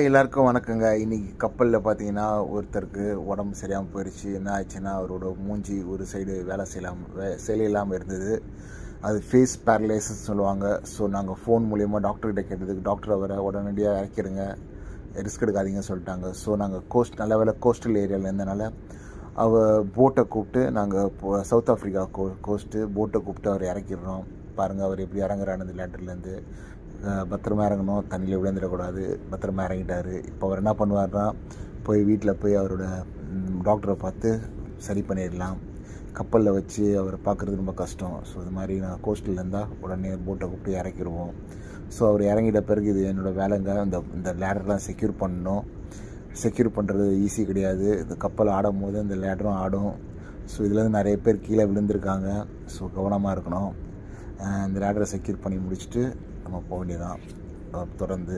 எல்லாருக்கும் வணக்கங்க. இன்றைக்கி கப்பலில் பார்த்தீங்கன்னா ஒருத்தருக்கு உடம்பு சரியாமல் போயிடுச்சு. என்ன ஆச்சுன்னா அவரோட மூஞ்சி ஒரு சைடு வேலை செய்யலாமல் இருந்தது. அது ஃபேஸ் பேரலைசிஸ் சொல்லுவாங்க. ஸோ நாங்கள் ஃபோன் மூலயமா டாக்டர்கிட்ட கேட்டதுக்கு டாக்டர் அவரை உடனடியாக இறக்கிடுங்க, ரிஸ்க் எடுக்காதீங்கன்னு சொல்லிட்டாங்க. ஸோ நாங்கள் நல்ல வேலை கோஸ்டல் ஏரியாவில் இருந்தனால போட்டை கூப்பிட்டு நாங்கள் சவுத் ஆஃப்ரிக்கா கோஸ்ட்டு போட்டை கூப்பிட்டு அவர் இறக்கிடுறோம். பாருங்கள் அவர் எப்படி இறங்குறானு இந்த லேட்டர்லேருந்து. பத்திரமா இறங்கணும், தண்ணியில் விழுந்துடக்கூடாது. பத்திரமா இறங்கிட்டார். இப்போ அவர் என்ன பண்ணுவார்னா வீட்டில் போய் அவரோட டாக்டரை பார்த்து சரி பண்ணிடலாம். கப்பலில் வச்சு அவரை பார்க்குறது ரொம்ப கஷ்டம். ஸோ இது மாதிரி நான் கோஸ்டில் இருந்தால் உடனே போட்டை கூப்பிட்டு இறக்கிடுவோம். ஸோ அவர் இறங்கிட்ட பிறகு இது என்னோடய வேலைங்க. இந்த லேடர்லாம் செக்யூர் பண்ணணும். செக்யூர் பண்ணுறது ஈஸி கிடையாது. இந்த கப்பல் ஆடும் போது இந்த லேடரும் ஆடும். ஸோ இதுலேருந்து நிறைய பேர் கீழே விழுந்திருக்காங்க. ஸோ கவனமாக இருக்கணும். இந்த லேடரை செக்யூர் பண்ணி முடிச்சுட்டு நம்ம போக வேண்டியதான் தொடர்ந்து.